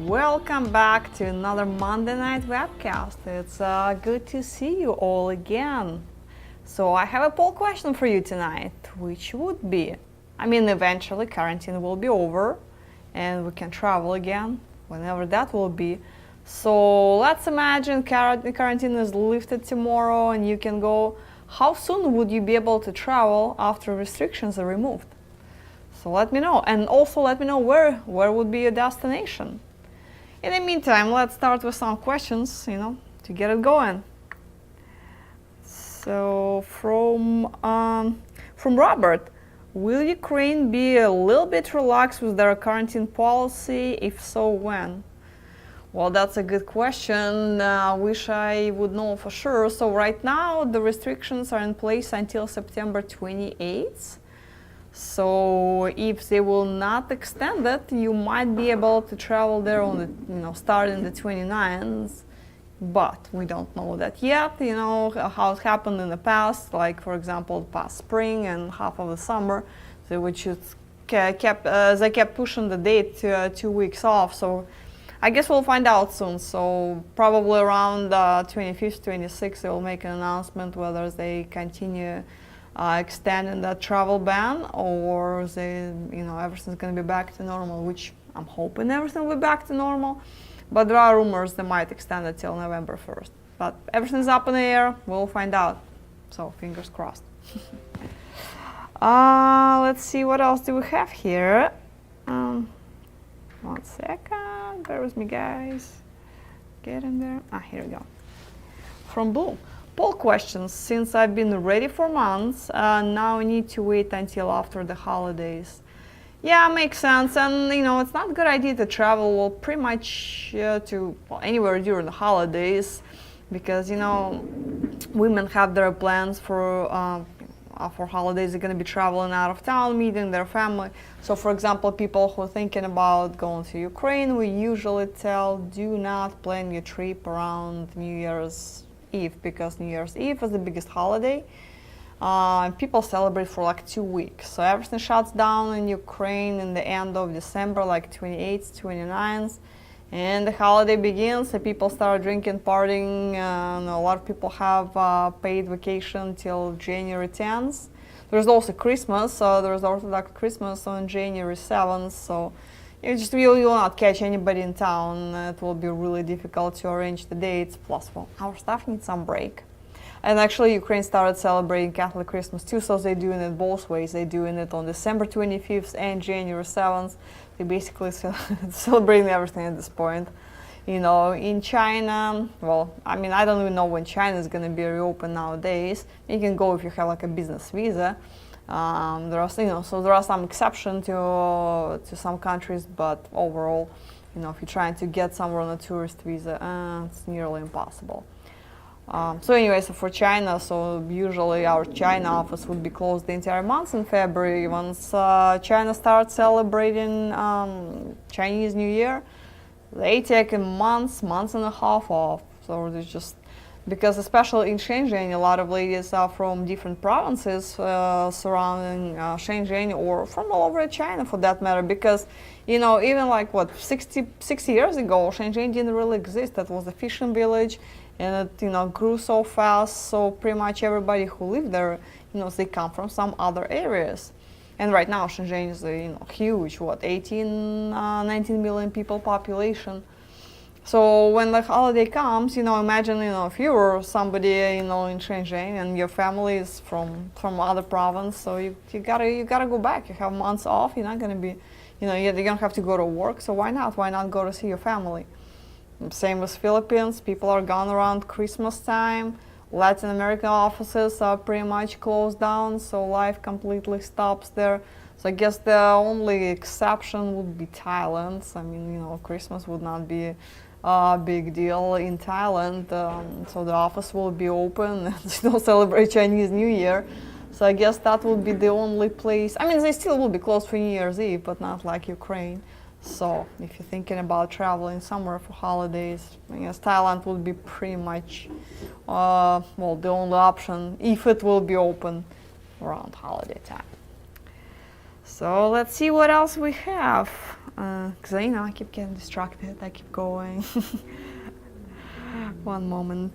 Welcome back to another Monday night webcast. It's good to see you all again. So I have a poll question for you tonight, which would be, eventually quarantine will be over and we can travel again, whenever that will be. So let's imagine quarantine is lifted tomorrow and you can go. How soon would you be able to travel after restrictions are removed? So let me know, and also let me know where would be your destination. In the meantime, let's start with some questions, to get it going. So from Robert, will Ukraine be a little bit relaxed with their quarantine policy? If so, when? Well, that's a good question. Wish I would know for sure. So right now, the restrictions are in place until September 28th. So if they will not extend it, you might be able to travel there on the, starting the 29th. But we don't know that yet. How it happened in the past, like for example, past spring and half of the summer, they kept pushing the date to 2 weeks off. So I guess we'll find out soon. So probably around 25th, 26th, they will make an announcement whether they continue extending that travel ban, or they, everything's going to be back to normal, which I'm hoping everything will be back to normal. But there are rumors they might extend it till November 1st. But everything's up in the air. We'll find out. So fingers crossed. Let's see, what else do we have here? 1 second. Bear with me, guys. Get in there. Here we go. From Blue. Poll questions. Since I've been ready for months, now I need to wait until after the holidays. Yeah, makes sense. And it's not a good idea to travel pretty much to anywhere during the holidays, because women have their plans for holidays. They're going to be traveling out of town, meeting their family. So for example, people who are thinking about going to Ukraine, we usually tell, do not plan your trip around New Year's Eve, because New Year's Eve is the biggest holiday. People celebrate for like 2 weeks. So everything shuts down in Ukraine in the end of December, like 28th, 29th. And the holiday begins and people start drinking, partying. A lot of people have paid vacation till January 10th. There's also Christmas, so there's Orthodox Christmas on January 7th. So you will not catch anybody in town. It will be really difficult to arrange the dates. Plus, our staff needs some break. And actually, Ukraine started celebrating Catholic Christmas too, so they're doing it both ways. They're doing it on December 25th and January 7th. They're basically celebrating everything at this point. In China, I don't even know when China is going to be reopened nowadays. You can go if you have like a business visa. There are some exceptions to some countries, but overall, if you're trying to get somewhere on a tourist visa, it's nearly impossible. So for China, usually our China office would be closed the entire month in February. Once China starts celebrating Chinese New Year, they take a month and a half off. So there's just, because especially in Shenzhen, a lot of ladies are from different provinces surrounding Shenzhen, or from all over China for that matter, because even like 60 years ago, Shenzhen didn't really exist. That was a fishing village, and it grew so fast, so pretty much everybody who lived there, they come from some other areas. And right now Shenzhen is a huge 19 million people population. So when the holiday comes, imagine, if you were somebody, in Shenzhen and your family is from other province, so you gotta go back. You have months off. You're not gonna be, you don't have to go to work. So why not? Why not go to see your family? Same with Philippines. People are gone around Christmas time. Latin American offices are pretty much closed down, so life completely stops there. So I guess the only exception would be Thailand. Christmas would not be a big deal in Thailand, so the office will be open and celebrate Chinese New Year. So I guess that would be the only place. They still will be closed for New Year's Eve, but not like Ukraine. So if you're thinking about traveling somewhere for holidays, I guess Thailand would be pretty much the only option, if it will be open around holiday time. So let's see what else we have. Because I keep getting distracted. I keep going. One moment.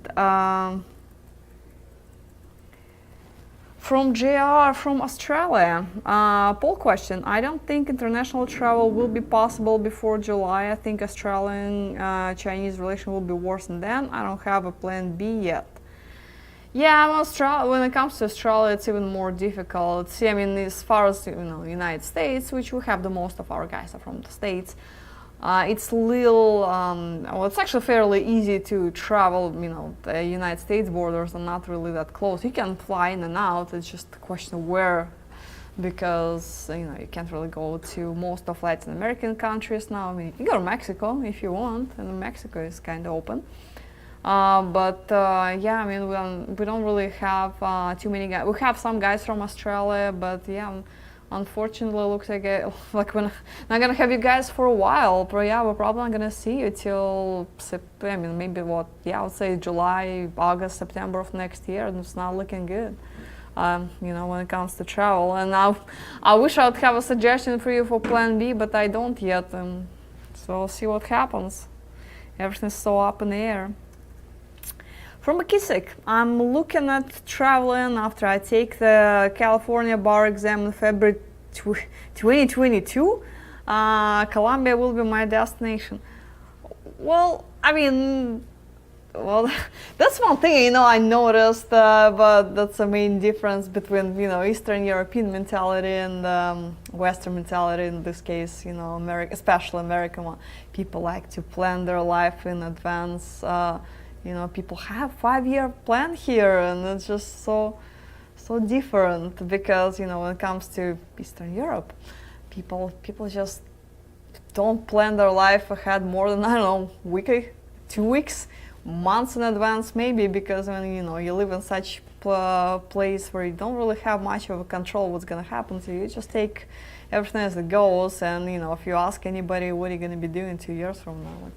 From JR from Australia, poll question. I don't think international travel will be possible before July. I think Australian-Chinese relation will be worse than then. I don't have a plan B yet. Yeah, when it comes to Australia, it's even more difficult. See, I mean, as far as United States, which we have the most of our guys are from the States, it's little. Well, it's actually fairly easy to travel. The United States borders are not really that close. You can fly in and out. It's just a question of where, because you can't really go to most of Latin American countries now. I mean, you can go to Mexico if you want, and Mexico is kind of open. Yeah, I mean, we don't really have too many guys. We have some guys from Australia, but yeah, unfortunately, it looks like we're not gonna have you guys for a while. But yeah, we're probably not gonna see you till I mean, maybe I would say July, August, September of next year, and it's not looking good. When it comes to travel. And I wish I would have a suggestion for you for Plan B, but I don't yet. So we'll see what happens. Everything's so up in the air. From McKissick, I'm looking at traveling after I take the California bar exam in February 2022. Colombia will be my destination. Well, I mean, that's one thing, I noticed, but that's the main difference between, Eastern European mentality and Western mentality in this case, especially American one. People like to plan their life in advance. People have 5-year plan here, and it's just so different because when it comes to Eastern Europe, people just don't plan their life ahead more than week, 2 weeks, months in advance maybe, because when you live in such place where you don't really have much of a control what's gonna happen to you, you just take everything as it goes, and if you ask anybody what are you gonna be doing 2 years from now,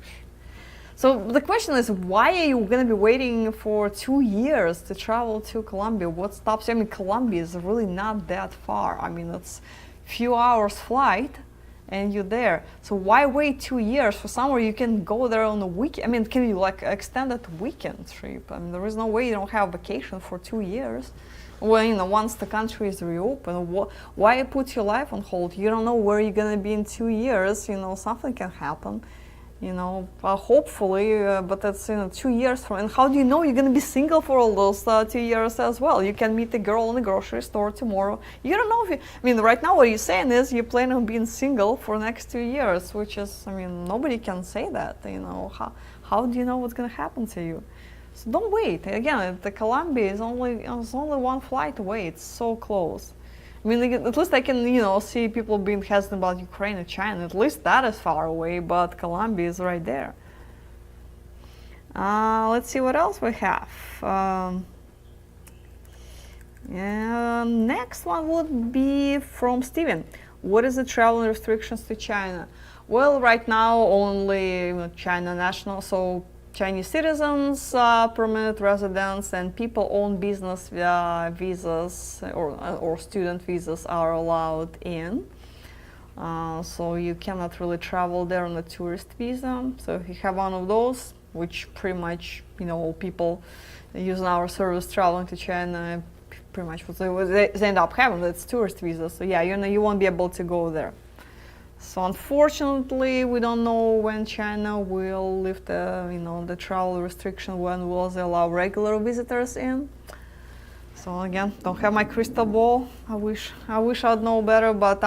so the question is, why are you going to be waiting for 2 years to travel to Colombia? What stops you? I mean, Colombia is really not that far. I mean, it's a few hours flight and you're there. So why wait 2 years for somewhere you can go there on a weekend? I mean, can you extend it weekend trip? I mean, there is no way you don't have vacation for 2 years. Well, once the country is reopened, why put your life on hold? You don't know where you're going to be in 2 years. Something can happen. Hopefully, but that's 2 years from. And how do you know you're gonna be single for all those 2 years as well? You can meet a girl in the grocery store tomorrow. You don't know if right now what you're saying is you plan on being single for the next 2 years, which is, nobody can say that. How do you know what's gonna happen to you? So don't wait. Again, the Colombia is only one flight away. It's so close. At least I can, see people being hesitant about Ukraine and China. At least that is far away, but Colombia is right there. Let's see what else we have. Next one would be from Steven. What is the travel restrictions to China? Well, right now only China national, so Chinese citizens, permanent residents, and people on business visas or student visas are allowed in. So you cannot really travel there on a tourist visa. So if you have one of those, which pretty much all people using our service traveling to China, pretty much what they end up having, that's tourist visa. So yeah, you won't be able to go there. So unfortunately, we don't know when China will lift the travel restriction, when will they allow regular visitors in. So again, don't have my crystal ball. I wish I'd know better, but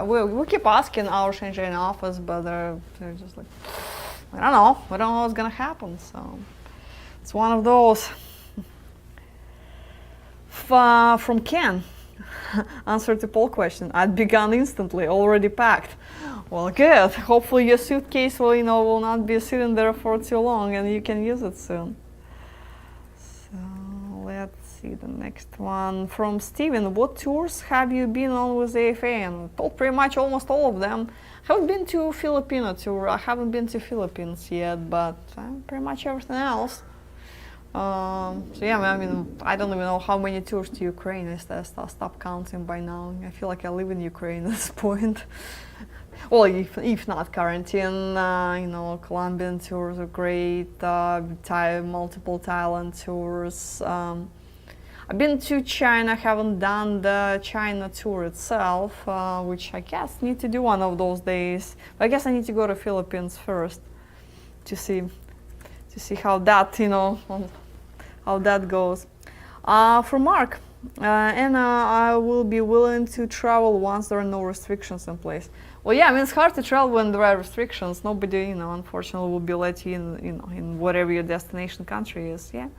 we keep asking our Shenzhen office, but they're just like, we don't know what's gonna happen. So it's one of those. From Ken. Answer to poll question. I'd be gone instantly, already packed. Well, good. Hopefully your suitcase will not be sitting there for too long and you can use it soon. So let's see the next one. From Steven, what tours have you been on with the AFA? And told pretty much almost all of them. I haven't been to Filipino tour. I haven't been to Philippines yet, but pretty much everything else. So yeah, I don't even know how many tours to Ukraine. I stopped counting by now. I feel like I live in Ukraine at this point. well, if not quarantine, Colombian tours are great. Multiple Thailand tours. I've been to China, haven't done the China tour itself, which I guess need to do one of those days. But I guess I need to go to Philippines first to see how that, how that goes. From Mark, Anna, I will be willing to travel once there are no restrictions in place. Well, yeah, I mean, it's hard to travel when there are restrictions. Nobody, unfortunately, will be let you in, in whatever your destination country is. Yeah.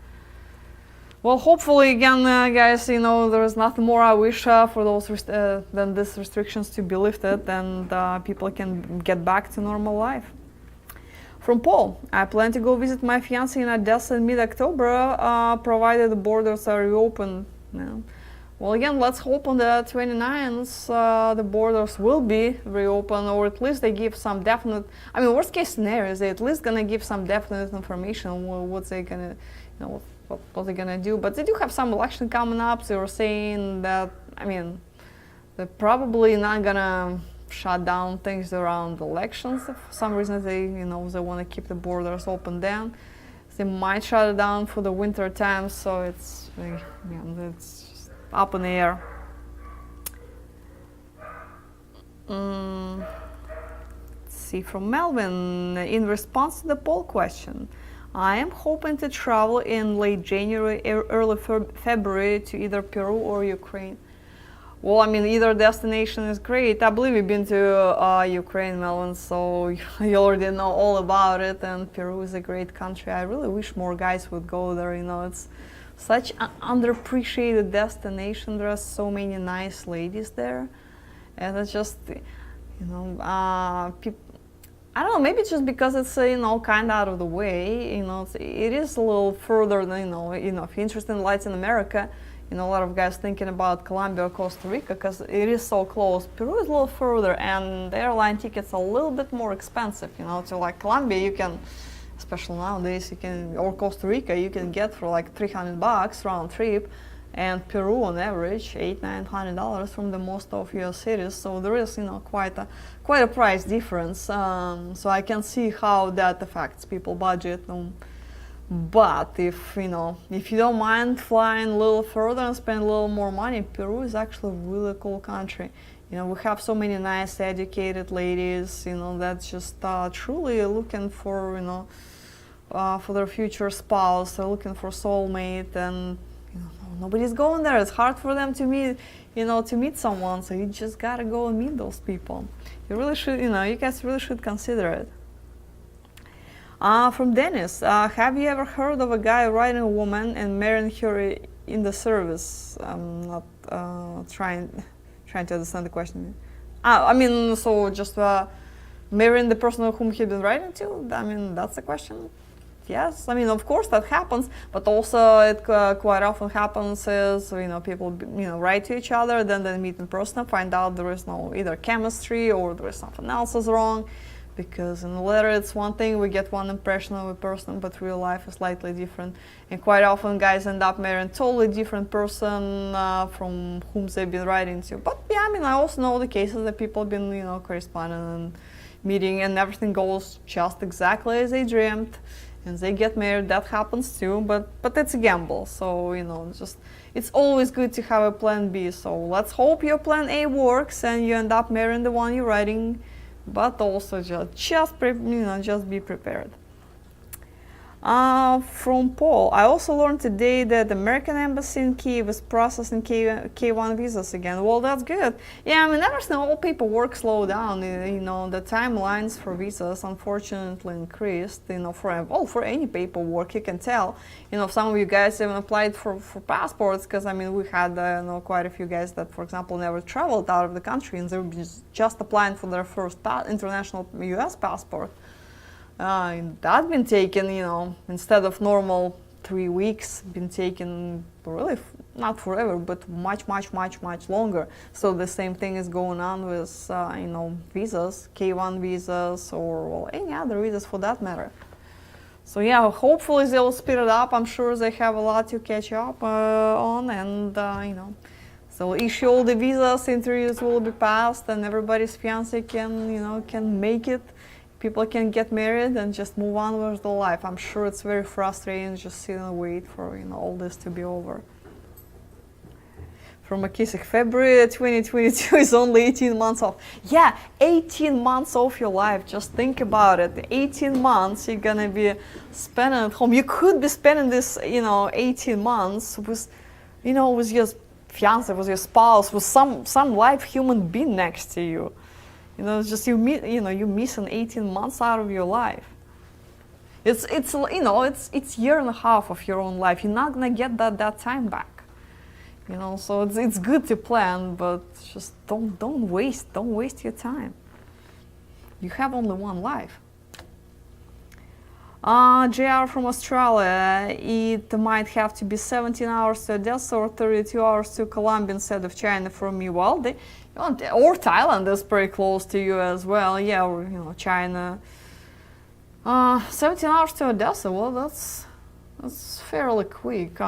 Well, hopefully, again, guys, there is nothing more I wish for those than these restrictions to be lifted and people can get back to normal life. From Paul, I plan to go visit my fiancé in Odessa in mid-October, provided the borders are reopened. Well, again, let's hope on the 29th the borders will be reopened, or at least they give some definite. I mean, worst case scenario is they at least gonna give some definite information on what they gonna, what they're gonna do. But they do have some election coming up. They were saying that, I mean, they're probably not gonna shut down things around elections. If for some reason they, they want to keep the borders open, then they might shut it down for the winter time. So it's just up in the air. Let's see, from Melvin, in response to the poll question, I am hoping to travel in late January, early February to either Peru or Ukraine. Well, I mean, either destination is great. I believe you've been to Ukraine, Melvin, so you already know all about it. And Peru is a great country. I really wish more guys would go there. It's such an underappreciated destination. There are so many nice ladies there, and it's just, I don't know. Maybe it's just because it's kind of out of the way. It is a little further than if you're interested in Latin America. A lot of guys thinking about Colombia or Costa Rica because it is so close. Peru is a little further, and the airline tickets are a little bit more expensive. To like Colombia, you can, especially nowadays, or Costa Rica, you can get for like $300 round trip, and Peru on average $800-900 from the most of US cities. So there is quite a price difference. So I can see how that affects people's budget. But if you don't mind flying a little further and spend a little more money, Peru is actually a really cool country. We have so many nice, educated ladies. That's just truly looking for for their future spouse. They're looking for soulmate, and nobody's going there. It's hard for them to meet someone. So you just gotta go and meet those people. You really should. You guys really should consider it. From Dennis, have you ever heard of a guy writing a woman and marrying her in the service? I'm not trying to understand the question. I mean, so just marrying the person whom he's been writing to? I mean, that's the question. Yes, I mean, of course that happens, but also it quite often happens is, people, write to each other, then they meet in person and find out there is no either chemistry or there is something else is wrong. Because in the letter it's one thing, we get one impression of a person, but real life is slightly different. And quite often guys end up marrying a totally different person from whom they've been writing to. But yeah, I mean, I also know the cases that people have been, corresponding and meeting, and everything goes just exactly as they dreamed, and they get married. That happens too, but it's a gamble. So, it's always good to have a plan B. So let's hope your plan A works and you end up marrying the one you're writing. But also just be prepared. From Paul, I also learned today that the American Embassy in Kyiv is processing K1 visas again. Well, that's good. Yeah, I mean, everything, all paperwork slowed down. The timelines for visas unfortunately increased. For any paperwork, you can tell. Some of you guys even applied for passports, because I mean, we had quite a few guys that, for example, never traveled out of the country, and they were just applying for their first international U.S. passport. That's been taken, instead of normal 3 weeks, been taken really not forever, but much longer. So the same thing is going on with, visas, K1 visas, or any other visas for that matter. So yeah, hopefully they'll speed it up. I'm sure they have a lot to catch up on, and So issue all the visas, interviews will be passed, and everybody's fiance can make it. People can get married and just move on with their life. I'm sure it's very frustrating just sit and wait for all this to be over. From McKissick, February 2022 is only 18 months off. Yeah, 18 months of your life. Just think about it. 18 months you're gonna be spending at home. You could be spending this, 18 months with, with your fiance, with your spouse, with some live human being next to you. It's just you're missing 18 months out of your life. It's year and a half of your own life. You're not gonna get that time back. So it's good to plan, but just don't waste your time. You have only one life. JR from Australia, it might have to be 17 hours to Odessa or 32 hours to Colombia instead of China for me. Well, or Thailand is pretty close to you as well. Yeah, or China. 17 hours to Odessa. Well, that's fairly quick.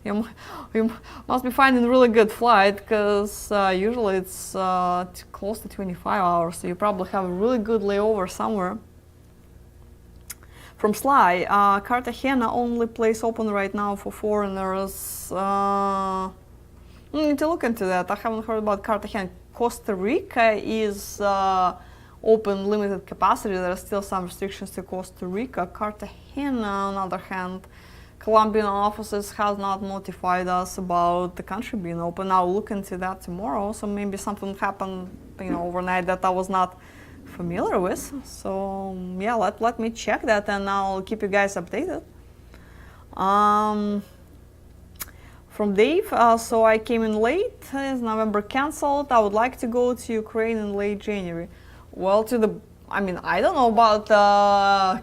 You must be finding a really good flight, because usually it's close to 25 hours, so you probably have a really good layover somewhere. From Sly, Cartagena, only place open right now for foreigners. Need to look into that. I haven't heard about Cartagena. Costa Rica is open, limited capacity. There are still some restrictions to Costa Rica. Cartagena, on the other hand, Colombian offices has not notified us about the country being open. I'll look into that tomorrow. So maybe something happened, overnight that I was not familiar with. So yeah, let me check that, and I'll keep you guys updated. From Dave, so I came in late. Is November canceled? I would like to go to Ukraine in late January. Well, I don't know about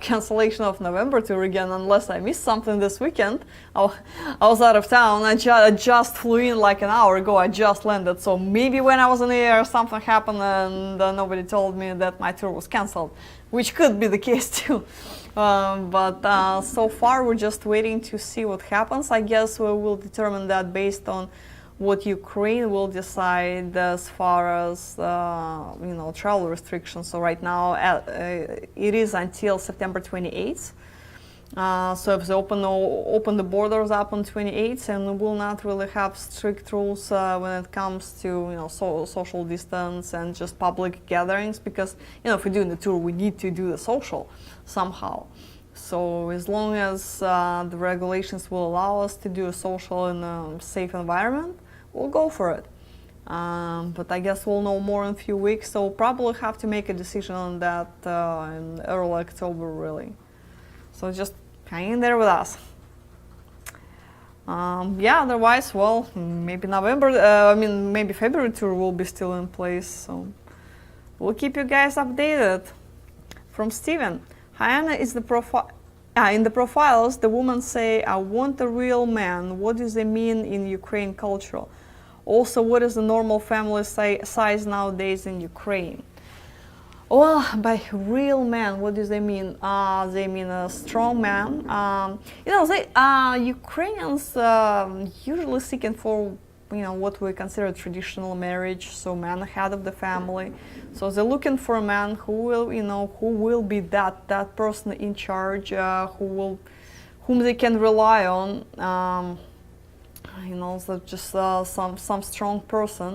cancellation of November tour again, unless I missed something this weekend. I was out of town. I just flew in like an hour ago. I just landed. So maybe when I was in the air, something happened and nobody told me that my tour was canceled, which could be the case too. But so far we're just waiting to see what happens. I guess we will determine that based on what Ukraine will decide as far as travel restrictions. So right now it is until September 28th. So if they open the borders up on 28th, and we will not really have strict rules when it comes to social distance and just public gatherings, because if we're doing the tour, we need to do the social somehow. So as long as the regulations will allow us to do a social in a safe environment, we'll go for it. But I guess we'll know more in a few weeks, so we'll probably have to make a decision on that in early October, really. So just hang in there with us. Yeah, otherwise, well, maybe maybe February tour will be still in place, so we'll keep you guys updated. From Steven, hi Anna, is the profile... in the profiles, the women say, I want a real man. What does it mean in Ukraine culture? Also, what is the normal family size nowadays in Ukraine? Well, by real man, what do they mean? They mean a strong man. Ukrainians usually seeking for what we consider traditional marriage, so man head of the family. So they're looking for a man who will be that person in charge, whom they can rely on. So just some strong person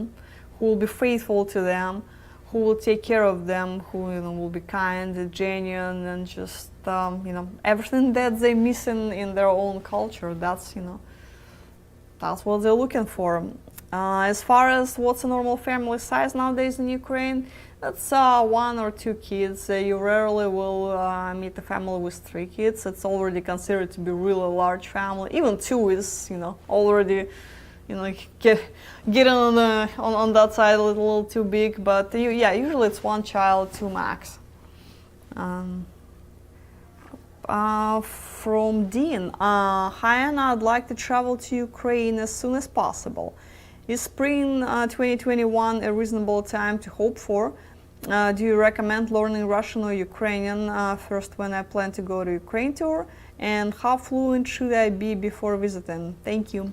who will be faithful to them, who will take care of them, who will be kind and genuine, and just everything that they missing in their own culture. That's what they're looking for. As far as what's a normal family size nowadays in Ukraine, that's 1 or 2 kids. You rarely will meet a family with 3 kids. It's already considered to be really large family. Even 2 is, already, getting on that side a little too big. But usually it's 1 child, 2 max. From Dean, hi Anna, I'd like to travel to Ukraine as soon as possible. Is spring 2021 a reasonable time to hope for? Do you recommend learning Russian or Ukrainian first when I plan to go to Ukraine tour? And how fluent should I be before visiting? Thank you.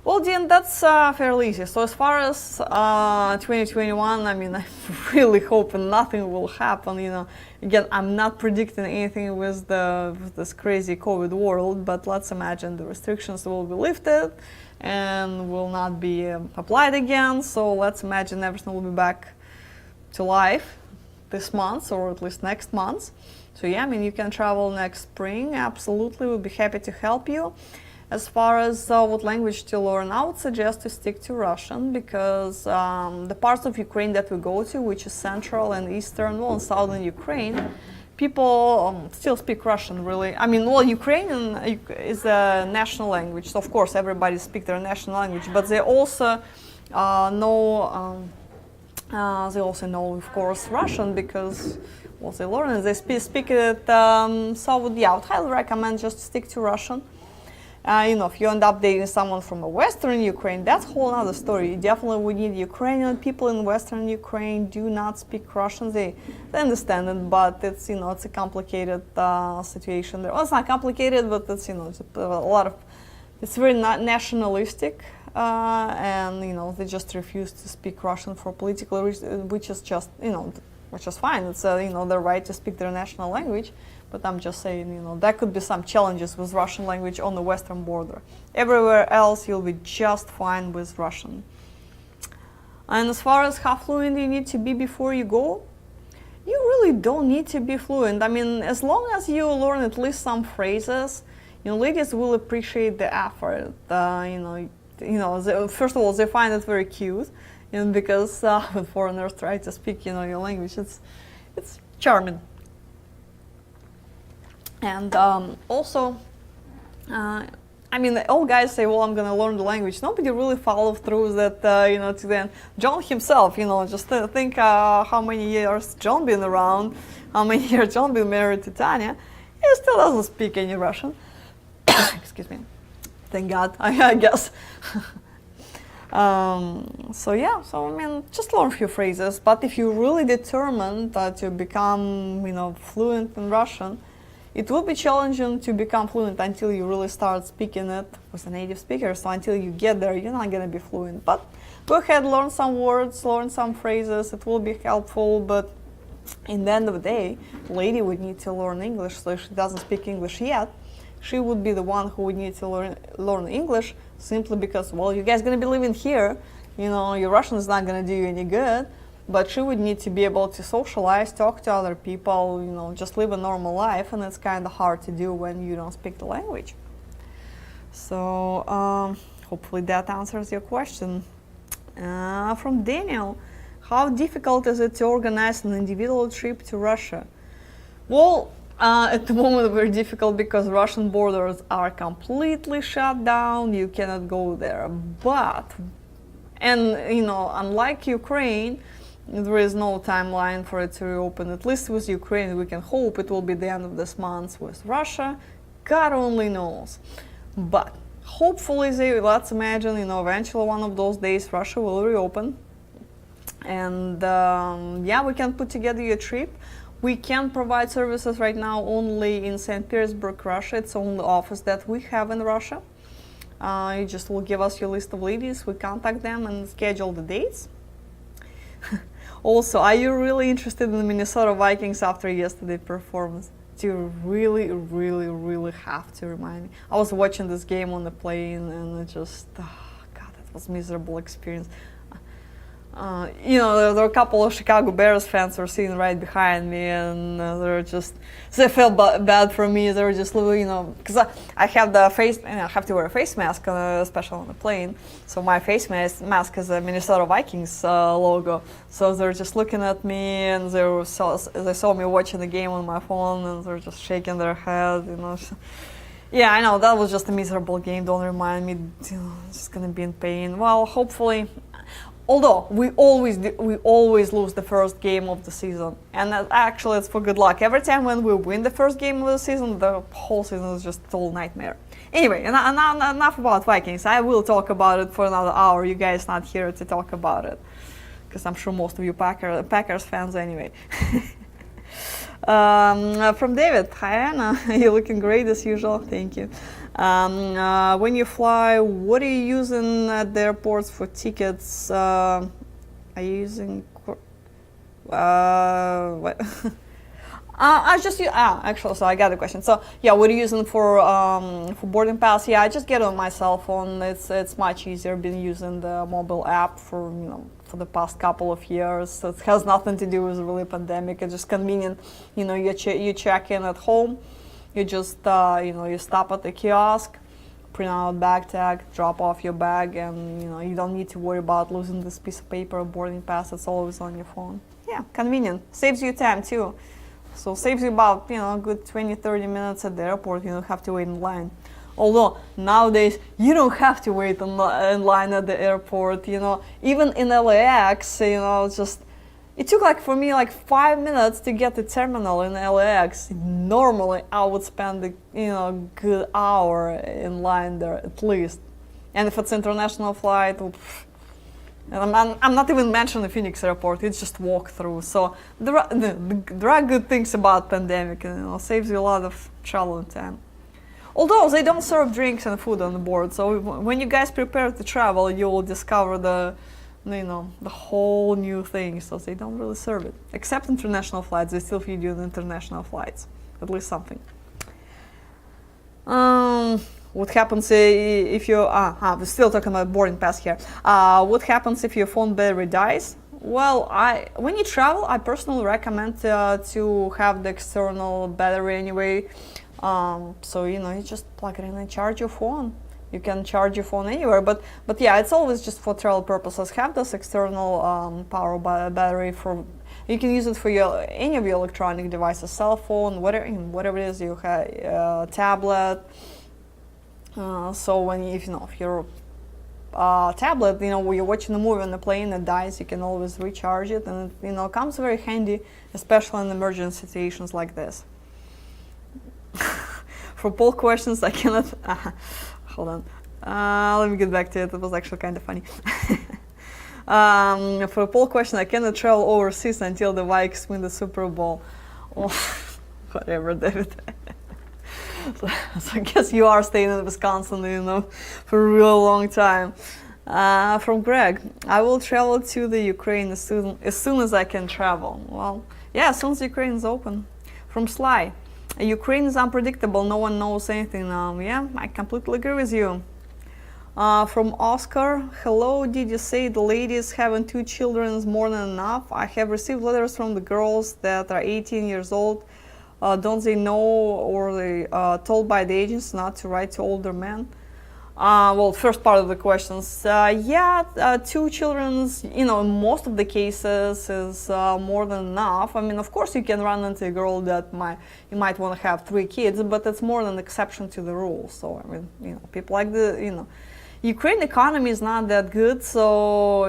Well, Dean, that's fairly easy. So as far as 2021, I mean, I really hope nothing will happen. Again, I'm not predicting anything with this crazy COVID world, but let's imagine the restrictions will be lifted and will not be applied again. So let's imagine everything will be back to life this month, or at least next month. So yeah, I mean, you can travel next spring. Absolutely, we'll be happy to help you. As far as what language to learn, I would suggest to stick to Russian, because the parts of Ukraine that we go to, which is central and eastern, well, and southern Ukraine, people still speak Russian, really. I mean, well, Ukrainian is a national language, so of course everybody speaks their national language, but they also know, of course, Russian, because well, they learn it, they speak it. So yeah, I would highly recommend just stick to Russian. If you end up dating someone from Western Ukraine, that's a whole other story. You definitely would need Ukrainian people in Western Ukraine do not speak Russian. They understand it, but it's it's a complicated situation there. Well, it's not complicated, but it's it's a lot of, it's very nationalistic, and they just refuse to speak Russian for political reasons, which is just which is fine. It's their right to speak their national language. But I'm just saying, there could be some challenges with Russian language on the western border. Everywhere else, you'll be just fine with Russian. And as far as how fluent you need to be before you go, you really don't need to be fluent. I mean, as long as you learn at least some phrases, ladies will appreciate the effort. First of all, they find it very cute, because when foreigners try to speak, your language, it's charming. And also, I mean, all guys say, well, I'm going to learn the language. Nobody really follows through that, to the end. John himself, just think how many years John been around, how many years John been married to Tanya. He still doesn't speak any Russian. Excuse me. Thank God, I guess. So yeah, I mean, just learn a few phrases. But if you're really determined to become, fluent in Russian, it will be challenging to become fluent until you really start speaking it with a native speaker. So until you get there, you're not going to be fluent. But go ahead, learn some words, learn some phrases. It will be helpful. But in the end of the day, the lady would need to learn English. So if she doesn't speak English yet, she would be the one who would need to learn English, simply because, well, you guys going to be living here. Your Russian is not going to do you any good. But she would need to be able to socialize, talk to other people, just live a normal life, and it's kind of hard to do when you don't speak the language. So hopefully that answers your question. From Daniel, how difficult is it to organize an individual trip to Russia? Well, at the moment very difficult, because Russian borders are completely shut down. You cannot go there. But, unlike Ukraine, there is no timeline for it to reopen. At least with Ukraine, we can hope it will be the end of this month. With Russia, God only knows. But hopefully, let's imagine, eventually one of those days Russia will reopen. And yeah, we can put together a trip. We can provide services right now only in St. Petersburg, Russia. It's the only office that we have in Russia. You just will give us your list of ladies. We contact them and schedule the dates. Also, are you really interested in the Minnesota Vikings after yesterday's performance? Do you really, really, really have to remind me? I was watching this game on the plane, and it just, God, that was a miserable experience. There were a couple of Chicago Bears fans who were sitting right behind me, and they felt bad for me. They were just, because I have I have to wear a face mask, especially on the plane. So my face mask is a Minnesota Vikings logo. So they're just looking at me, and they saw me watching the game on my phone, and they're just shaking their head, Yeah, I know, that was just a miserable game. Don't remind me, just gonna be in pain. Well, hopefully. Although we always lose the first game of the season, and actually it's for good luck. Every time when we win the first game of the season, the whole season is just a total nightmare. Anyway, enough about Vikings. I will talk about it for another hour. You guys not here to talk about it, because I'm sure most of you Packers fans anyway. From David, hi Anna, you're looking great as usual, thank you. When you fly, what are you using at the airports for tickets? Are you using, what? Actually, so I got a question. So yeah, what are you using for boarding pass? Yeah, I just get it on my cell phone. It's much easier. Been using the mobile app for for the past couple of years. So it has nothing to do with really pandemic. It's just convenient. You check in at home. You just you stop at the kiosk, print out bag tag, drop off your bag, and you don't need to worry about losing this piece of paper or boarding pass. It's always on your phone. Yeah, convenient. Saves you time too. So saves you about, a good 20-30 minutes at the airport. You don't have to wait in line. Although nowadays you don't have to wait in line at the airport. Even in LAX, it took for me 5 minutes to get the terminal in LAX. Normally I would spend a good hour in line there at least. And if it's international flight, and I'm not even mentioning the Phoenix airport, it's just walk through. So there are good things about pandemic, and saves you a lot of travel time. Although they don't serve drinks and food on board, so when you guys prepare to travel, you will discover the whole new thing. So they don't really serve it, except international flights. They still feed you in international flights, at least something. What happens if you we're still talking about boarding pass here. What happens if your phone battery dies? Well, when you travel, I personally recommend to have the external battery anyway. So you just plug it in and charge your phone. You can charge your phone anywhere, but yeah, it's always just for travel purposes. Have this external power battery for. You can use it for any of your electronic devices, cell phone, whatever it is you have, tablet. So if your tablet, when you're watching a movie on the plane, it dies, you can always recharge it, and it comes very handy, especially in emergency situations like this. For poll questions, I cannot. Hold on. Let me get back to it. It was actually kind of funny. For a poll question, I cannot travel overseas until the Vikings win the Super Bowl. Oh, whatever, David. So I guess you are staying in Wisconsin, for a real long time. From Greg, I will travel to the Ukraine as soon as I can travel. Well, yeah, as soon as Ukraine is open. From Sly, Ukraine is unpredictable. No one knows anything now. Yeah, I completely agree with you. From Oscar, hello, did you say the ladies having 2 children is more than enough? I have received letters from the girls that are 18 years old. Don't they know, or they told by the agents not to write to older men? Well, first part of the questions, 2 children, in most of the cases is more than enough. I mean, of course, you can run into a girl that you might want to have 3 kids, but it's more than an exception to the rule. So, I mean, people like Ukraine economy is not that good, so,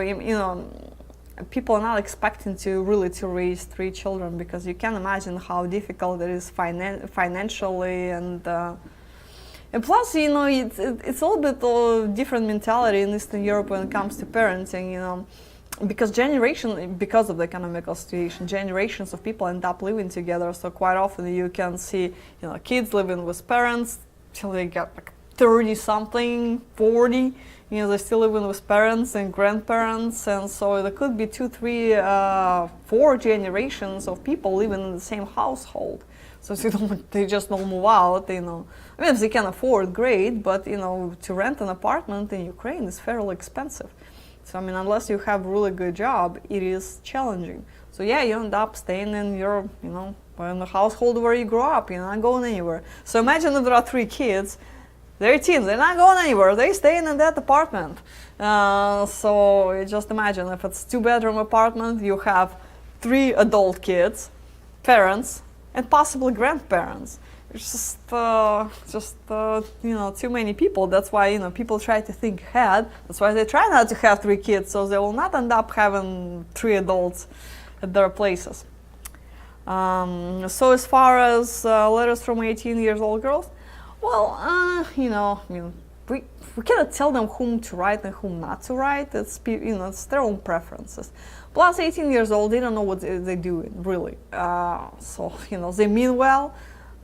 people are not expecting to raise 3 children, because you can imagine how difficult it is financially, and plus it's a little bit of different mentality in Eastern Europe when it comes to parenting, because of the economical situation, generations of people end up living together. So quite often you can see kids living with parents till they get 30 something, 40. They're still living with parents and grandparents, and so there could be 2, 3, 4 generations of people living in the same household. So they just don't move out, I mean, if they can afford, great, but, to rent an apartment in Ukraine is fairly expensive. So, I mean, unless you have a really good job, it is challenging. So, yeah, you end up staying in your, in the household where you grew up, you're not going anywhere. So imagine if there are 3 kids. They're teens, they're not going anywhere, they're staying in that apartment. So just imagine if it's 2-bedroom apartment, you have 3 adult kids, parents, and possibly grandparents. It's just too many people. That's why people try to think ahead. That's why they try not to have 3 kids, so they will not end up having 3 adults at their places. So as far as letters from 18-year-old girls, well, we cannot tell them whom to write and whom not to write. It's it's their own preferences. Plus 18 years old, they don't know what they're doing, really. So, they mean well,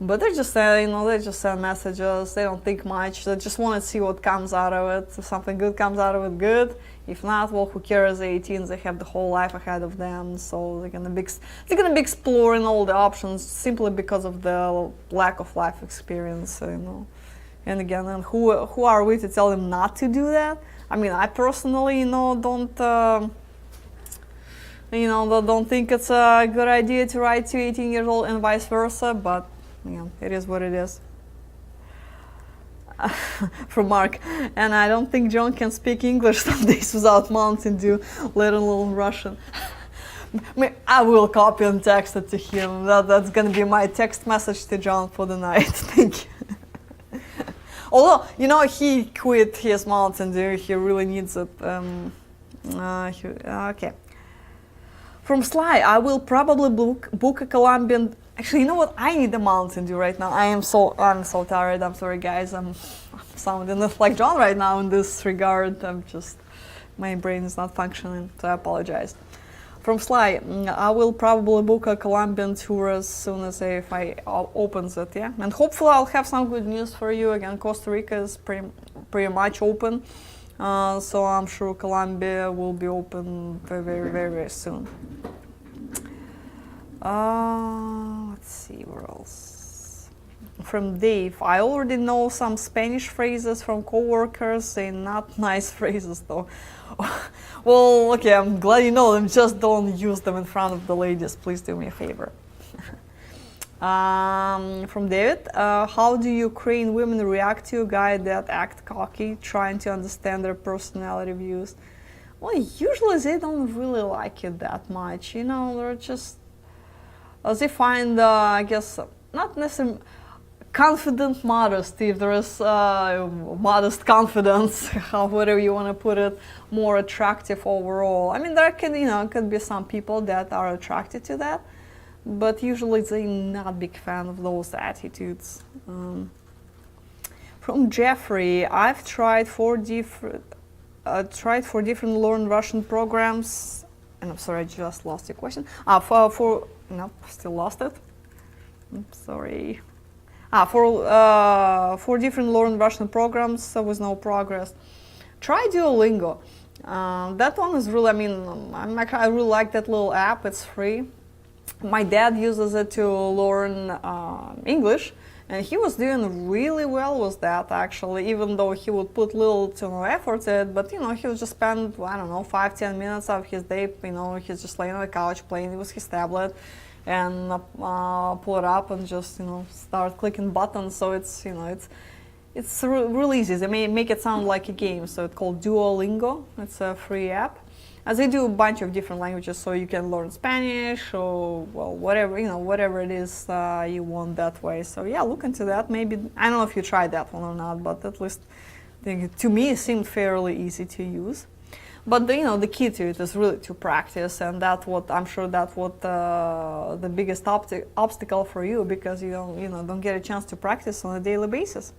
but they're just, they just send messages, they don't think much, they just want to see what comes out of it. If something good comes out of it, good. If not, well, who cares, they're 18, they have the whole life ahead of them, so they're gonna be exploring all the options simply because of the lack of life experience, And again, and who are we to tell them not to do that? I mean, I personally, don't think it's a good idea to write to 18 years old and vice versa, but it is what it is. From Mark, and I don't think John can speak English some days without Mountain Dew, let alone Russian. I will copy and text it to him. That's gonna be my text message to John for the night. Thank you. Although, he quit his Mountain Dew, he really needs it. Okay. From Sly, I will probably book a Colombian. Actually, you know what? I need a Mountain Dew right now. I'm so tired. I'm sorry, guys. I'm sounding like John right now in this regard. My brain is not functioning, so I apologize. From Sly, I will probably book a Colombian tour as soon as I opens it, yeah. And hopefully I'll have some good news for you. Again, Costa Rica is pretty much open, so I'm sure Colombia will be open very, very, very, very soon. Let's see, where else? From Dave, I already know some Spanish phrases from coworkers. They're not nice phrases though. Well, okay, I'm glad you know them, just don't use them in front of the ladies, please do me a favor. From David, how do Ukrainian women react to a guy that act cocky, trying to understand their personality views? Well, usually they don't really like it that much, they're just, they find, I guess, not necessarily confident modesty, if there is modest confidence, whatever you want to put it, more attractive overall. I mean, there could be some people that are attracted to that, but usually they're not big fan of those attitudes. From Jeffrey, I've tried four different Learn Russian programs, and I'm sorry, I just lost your question. No, still lost it. I'm sorry. For different Learn Russian programs with no progress. Try Duolingo. That one is really, I really like that little app. It's free. My dad uses it to learn English, and he was doing really well with that actually, even though he would put little to no effort in it, but he would just spend, 5-10 minutes of his day, he's just laying on the couch playing with his tablet, and pull it up and just start clicking buttons. So it's really easy. They make it sound like a game. So it's called Duolingo. It's a free app. As they do a bunch of different languages, so you can learn Spanish or whatever it is you want that way. So yeah, look into that. Maybe I don't know if you tried that one or not, but at least to me it seemed fairly easy to use. But the key to it is really to practice, and that's what the biggest obstacle for you, because you don't get a chance to practice on a daily basis.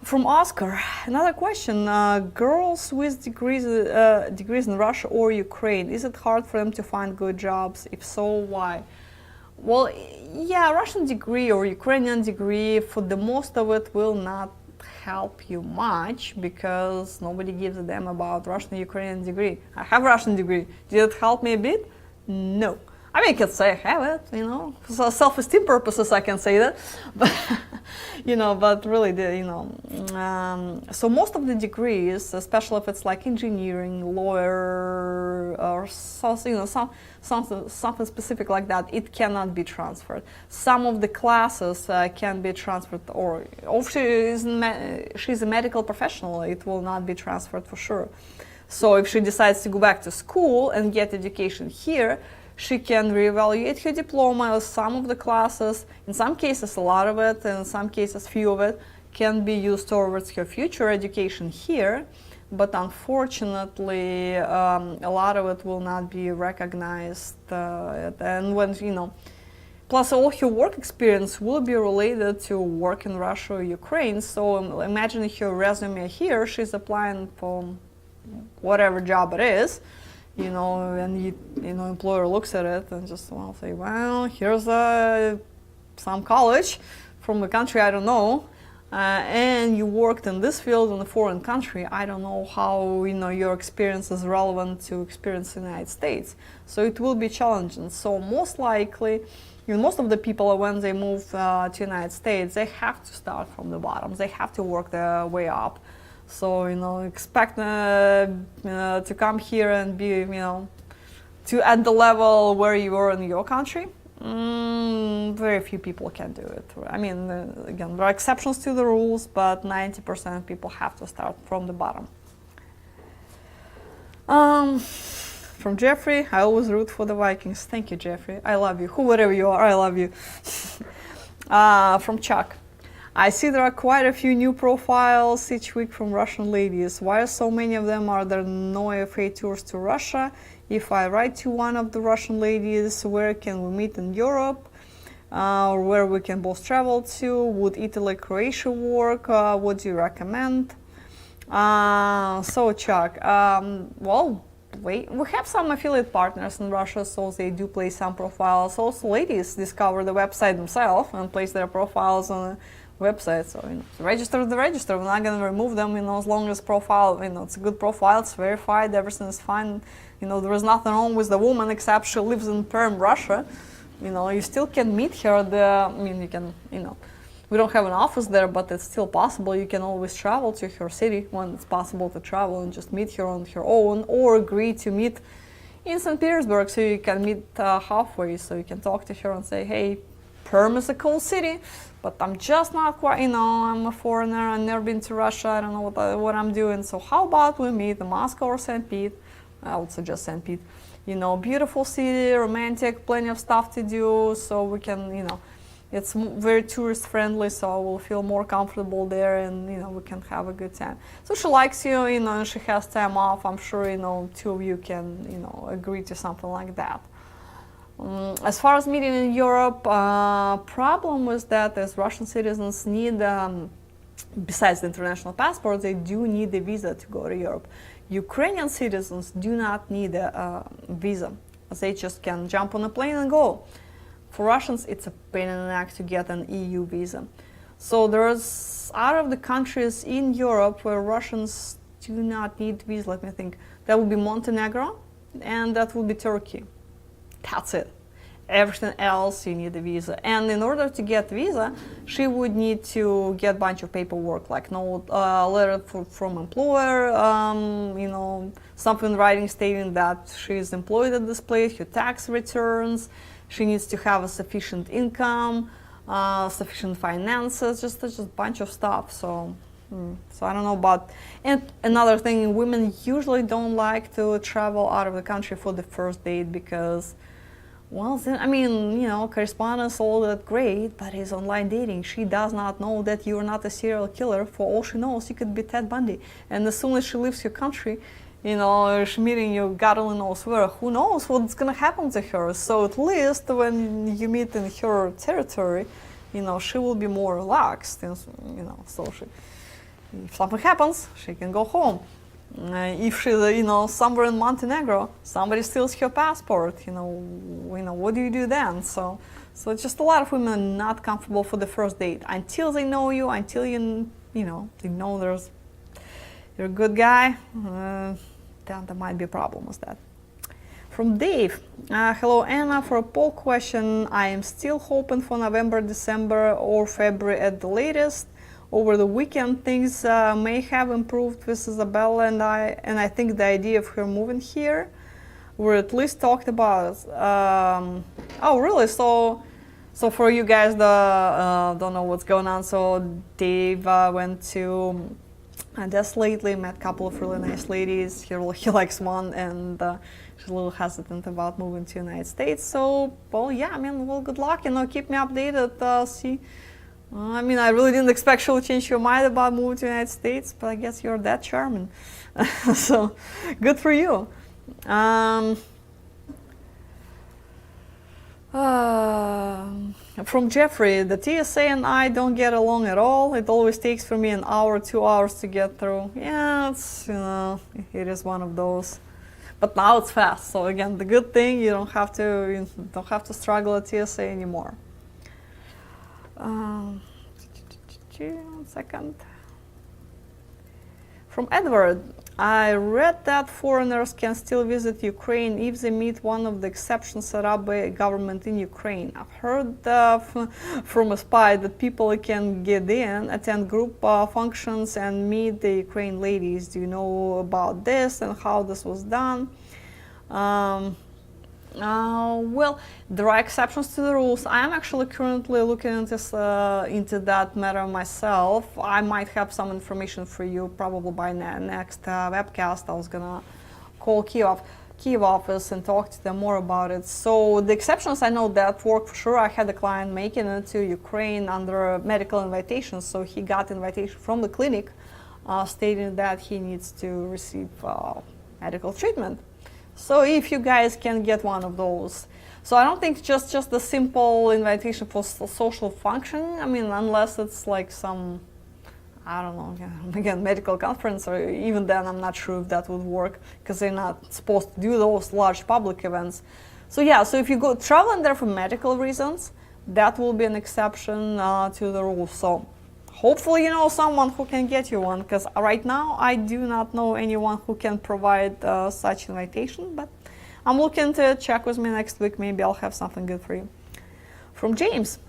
From Oscar, another question: girls with degrees in Russia or Ukraine, is it hard for them to find good jobs? If so, why? Well, yeah, Russian degree or Ukrainian degree, for the most of it, will not help you much, because nobody gives a damn about Russian Ukrainian degree. I have a Russian degree. Did it help me a bit? No. I can say I have it, for self-esteem purposes I can say that, but but really, so most of the degrees, especially if it's like engineering, lawyer, or something specific like that, it cannot be transferred. Some of the classes can be transferred, or if she's a medical professional, it will not be transferred for sure. So if she decides to go back to school and get education here, she can reevaluate her diploma. Some of the classes, in some cases a lot of it, and in some cases few of it, can be used towards her future education here, but unfortunately a lot of it will not be recognized, and when plus all her work experience will be related to work in Russia or Ukraine. So imagine her resume here, she's applying for whatever job it is, and employer looks at it and just say, well, here's some college from a country I don't know, and you worked in this field in a foreign country. I don't know how your experience is relevant to experience in the United States. So it will be challenging. So most likely, most of the people, when they move to the United States, they have to start from the bottom. They have to work their way up. So expect to come here and be to at the level where you were in your country. Very few people can do it. I mean, again, there are exceptions to the rules, but 90% of people have to start from the bottom. From Jeffrey, I always root for the Vikings. Thank you, Jeffrey. I love you. Whoever you are, I love you. From Chuck, I see there are quite a few new profiles each week from Russian ladies. Why so many of them? Are there no FA tours to Russia? If I write to one of the Russian ladies, where can we meet in Europe? Or where we can both travel to? Would Italy, Croatia work? What do you recommend? So Chuck, well, we have some affiliate partners in Russia, so they do place some profiles. Also, ladies discover the website themselves and place their profiles on the website. So register the register. We're not gonna remove them, as long as profile, it's a good profile, it's verified, everything is fine. There is nothing wrong with the woman except she lives in Perm, Russia. You still can meet her. You can, we don't have an office there, but it's still possible. You can always travel to her city when it's possible to travel and just meet her on her own, or agree to meet in St. Petersburg, so you can meet halfway. So you can talk to her and say, hey, Perm is a cool city, but I'm just not quite, I'm a foreigner, I've never been to Russia, I don't know what I'm doing. So how about we meet in Moscow or St. Pete? I would suggest St. Pete. Beautiful city, romantic, plenty of stuff to do, so we can, it's very tourist friendly, so I will feel more comfortable there, and we can have a good time. So she likes you, and she has time off. I'm sure two of you can agree to something like that. As far as meeting in Europe, problem was that as Russian citizens need, besides the international passport, they do need a visa to go to Europe. Ukrainian citizens do not need a visa. They just can jump on a plane and go. For Russians, it's a pain in the neck to get an EU visa. So there's, out of the countries in Europe where Russians do not need visa, let me think, that would be Montenegro, and that would be Turkey. That's it. Everything else you need a visa, and in order to get visa, she would need to get a bunch of paperwork, like letter from employer, something in writing stating that she is employed at this place, her tax returns. She needs to have a sufficient income, sufficient finances, just a bunch of stuff. So I don't know about. And another thing, women usually don't like to travel out of the country for the first date because, well, then, correspondence, all that great, but it's online dating. She does not know that you're not a serial killer. For all she knows, you could be Ted Bundy. And as soon as she leaves your country, she's meeting you, God only knows where. Who knows what's gonna happen to her? So at least when you meet in her territory, she will be more relaxed. And, so if something happens, she can go home. If she's somewhere in Montenegro, somebody steals her passport, what do you do then? So just a lot of women not comfortable for the first date until they know you, until they know you're a good guy. Then there might be a problem with that. From Dave, hello Anna, for a poll question, I am still hoping for November, December, or February at the latest. Over the weekend, things may have improved with Isabella and I think the idea of her moving here were at least talked about. Oh, really? So for you guys that don't know what's going on, so Dave went to Des lately, met a couple of really nice ladies. He likes one, and she's a little hesitant about moving to the United States. So, well, yeah, good luck. Keep me updated. See. I really didn't expect you to change your mind about moving to the United States, but I guess you're that charming. So, good for you. From Jeffrey, the TSA and I don't get along at all. It always takes for me an hour, 2 hours to get through. Yeah, it's, it is one of those. but now it's fast. So again, the good thing, you don't have to struggle at TSA anymore. 1 second. From Edward, I read that foreigners can still visit Ukraine if they meet one of the exceptions set up by government in Ukraine. I've heard from a spy that people can get in, attend group functions, and meet the Ukraine ladies. Do you know about this and how this was done? Well, there are exceptions to the rules. I am actually currently looking into that matter myself. I might have some information for you probably by next webcast. I was gonna call Kyiv office and talk to them more about it. So the exceptions, I know that work for sure. I had a client making it to Ukraine under a medical invitation, so he got invitation from the clinic stating that he needs to receive medical treatment. So if you guys can get one of those. So I don't think just the simple invitation for social function, I mean, unless it's like some, I don't know, again, medical conference, or even then I'm not sure if that would work, because they're not supposed to do those large public events. So yeah, so if you go traveling there for medical reasons, that will be an exception to the rule. So hopefully you know someone who can get you one, because right now I do not know anyone who can provide such invitation, but I'm looking to check with me next week. Maybe I'll have something good for you. From James.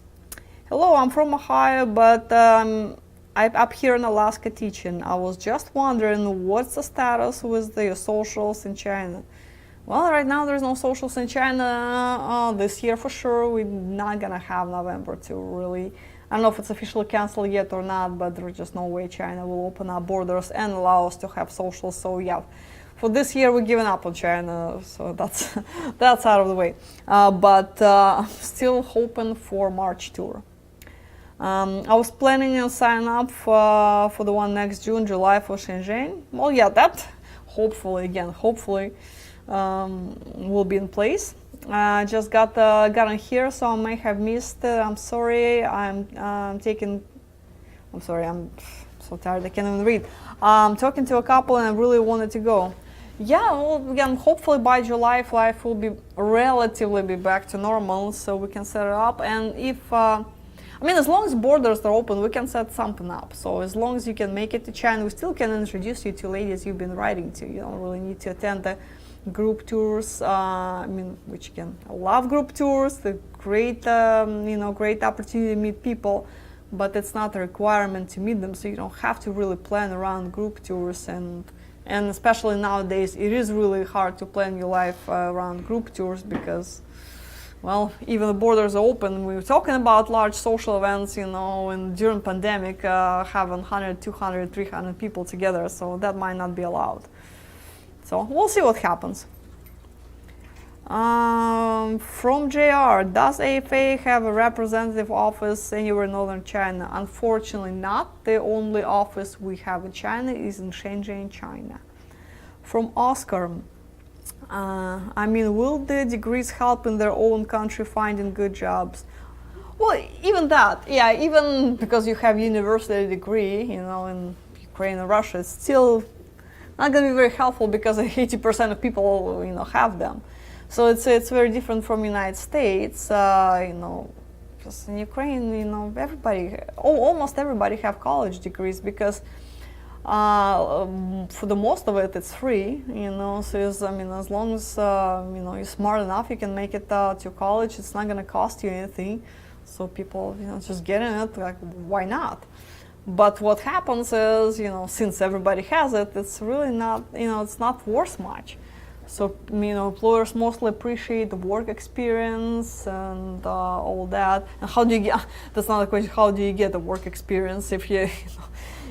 Hello, I'm from Ohio, but I'm up here in Alaska teaching. I was just wondering what's the status with the socials in China. Well, right now there's no socials in China this year for sure. We're not gonna have November to really, I don't know if it's officially canceled yet or not, but there's just no way China will open up borders and allow us to have socials. So yeah, for this year we're giving up on China, so that's that's out of the way. But still hoping for March tour. I was planning on sign up for the one next June, July for Shenzhen. Well, yeah, that hopefully will be in place. Just got on here, so I may have missed it. I'm sorry. I'm sorry. I'm so tired. I can't even read. I'm talking to a couple, and I really wanted to go. Yeah. Well, again, hopefully by July, life will be relatively back to normal, so we can set it up. And if I mean, as long as borders are open, we can set something up. So as long as you can make it to China, we still can introduce you to ladies you've been writing to. You don't really need to attend the group tours. I mean, which again, I love group tours. The great, great opportunity to meet people, but it's not a requirement to meet them. So you don't have to really plan around group tours, and especially nowadays, it is really hard to plan your life around group tours because, well, even the borders are open. We were talking about large social events, and during pandemic, having 100, 200, 300 people together, so that might not be allowed. So we'll see what happens. From JR, does AFA have a representative office anywhere in northern China? Unfortunately not. The only office we have in China is in Shenzhen, China. From Oscar, I mean, will the degrees help in their own country finding good jobs? Well, even that, yeah, even because you have university degree, in Ukraine and Russia, it's still not going to be very helpful because 80% of people, have them. So it's very different from United States, because in Ukraine, almost everybody have college degrees because for the most of it, it's free, so as long as, you're smart enough, you can make it to college. It's not going to cost you anything. So people, just get in it, like, why not? But what happens is, since everybody has it, it's really not, it's not worth much. So, employers mostly appreciate the work experience and all that. And how do you get, that's not a question, how do you get the work experience if you,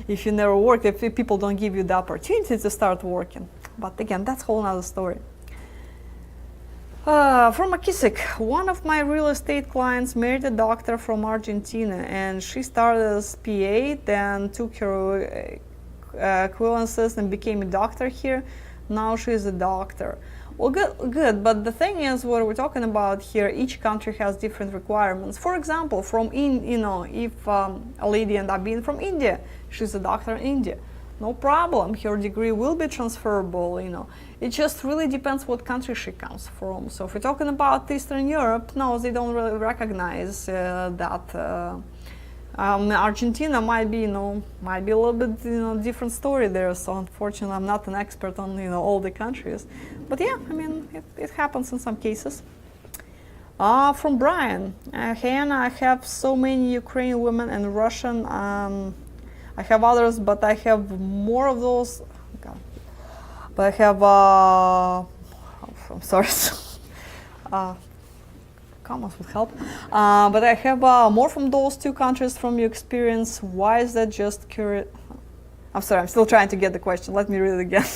if you never worked, if people don't give you the opportunity to start working. But again, that's a whole other story. From Akisik, one of my real estate clients married a doctor from Argentina, and she started as PA, then took her equivalences and became a doctor here. Now she's a doctor. Well, good, but the thing is, what we're talking about here, each country has different requirements. For example, if a lady ended up being from India, she's a doctor in India. no problem. Her degree will be transferable, It just really depends what country she comes from. So if we're talking about Eastern Europe, no, they don't really recognize that. Argentina might be a little bit, different story there. So unfortunately, I'm not an expert on, all the countries. But yeah, I mean, it happens in some cases. From Brian, hey Anna, I have so many Ukrainian women and Russian. I have others, but I have more of those. God. But I have, I'm sorry. Commas would help. But I have more from those two countries from your experience. Why is that? Just curious. I'm sorry, I'm still trying to get the question. Let me read it again.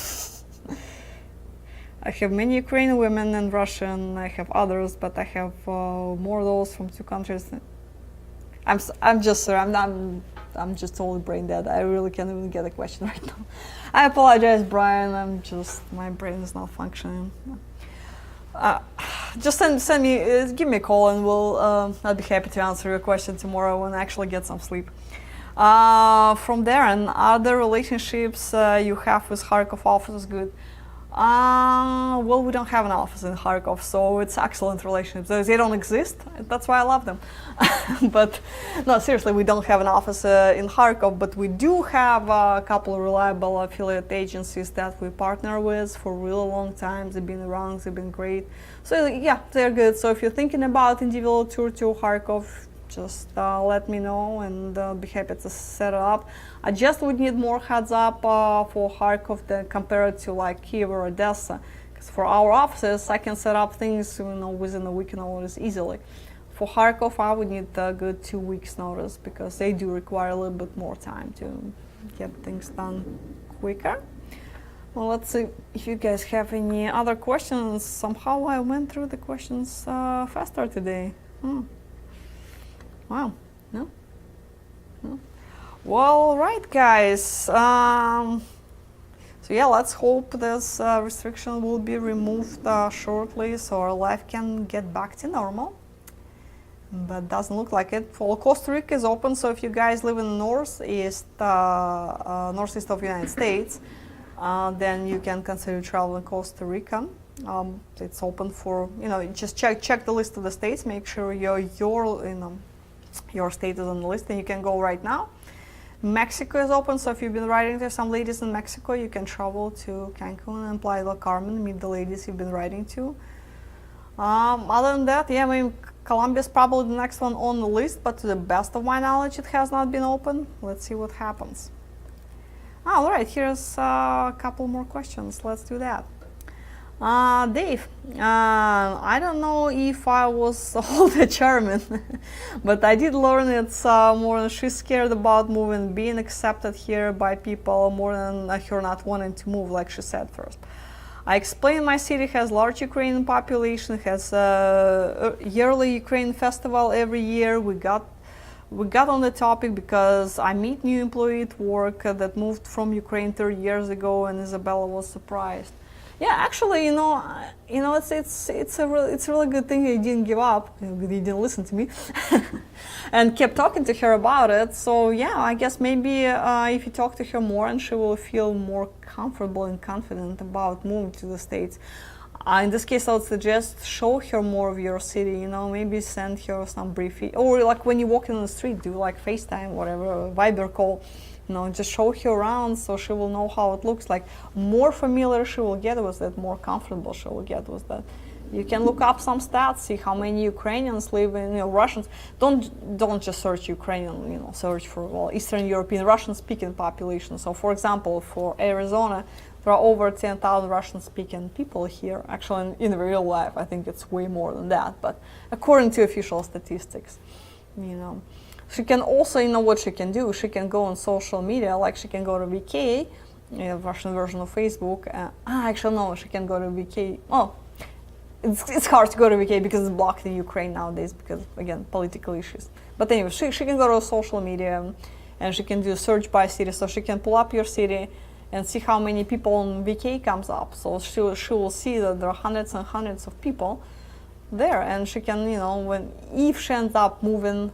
I have many Ukrainian women and Russian. I have others, but I have more of those from two countries. I'm just sorry. I'm just totally brain dead. I really can't even get a question right now. I apologize, Brian. My brain is not functioning. Just send me, give me a call, and I'll be happy to answer your question tomorrow when I actually get some sleep. From Darren, are the relationships you have with Kharkov office good? Well, we don't have an office in Kharkov, so it's excellent relationships. They don't exist. That's why I love them. But no, seriously, we don't have an office in Kharkov, but we do have a couple of reliable affiliate agencies that we partner with for a really long time. They've been around, they've been great. So yeah, they're good. So if you're thinking about individual tour to Kharkov, just let me know, and I'll be happy to set it up. I just would need more heads up for Kharkov compared to like Kiev or Odessa, because for our offices I can set up things within a week notice easily. For Kharkov I would need a good 2 weeks notice, because they do require a little bit more time to get things done quicker. Well, let's see if you guys have any other questions. Somehow I went through the questions faster today. Wow, no? Well, right, guys. So yeah, let's hope this restriction will be removed shortly, so our life can get back to normal. But doesn't look like it. Well, Costa Rica is open, so if you guys live in the northeast of the United States, then you can consider traveling Costa Rica. It's open for, just check the list of the states, make sure your state is on the list, and you can go right now. Mexico is open, so if you've been writing to some ladies in Mexico, you can travel to Cancun and Playa del Carmen, meet the ladies you've been writing to. Other than that, yeah, I mean, Colombia is probably the next one on the list, but to the best of my knowledge, it has not been open. Let's see what happens. All right, here's a couple more questions. Let's do that. Dave, I don't know if I was all the German, but I did learn it's more than she's scared about moving, being accepted here by people more than her not wanting to move, like she said first. I explained my city has large Ukrainian population, has a yearly Ukrainian festival every year. We got on the topic because I meet new employee at work that moved from Ukraine 30 years ago, and Isabella was surprised. Yeah, actually, it's a really good thing he didn't give up. He didn't listen to me, and kept talking to her about it. So yeah, I guess maybe if you talk to her more, and she will feel more comfortable and confident about moving to the States. In this case, I would suggest show her more of your city. Maybe send her some brief, or like when you walk in the street, do like FaceTime, whatever, Viber call. Just show her around so she will know how it looks like. More familiar she will get with it, more comfortable she will get with that. You can look up some stats, see how many Ukrainians live in, Russians. Don't just search Ukrainian, search for, Eastern European Russian-speaking population. So for example, for Arizona, there are over 10,000 Russian-speaking people here. Actually, in real life, I think it's way more than that, but according to official statistics, She can also, what she can do? She can go on social media, like she can go to VK, Russian version of Facebook. Actually, no, she can go to VK. Oh, it's hard to go to VK because it's blocked in Ukraine nowadays because, again, political issues. But anyway, she can go to social media and she can do a search by city. So she can pull up your city and see how many people on VK comes up. So she will see that there are hundreds and hundreds of people there, and she can, if she ends up moving,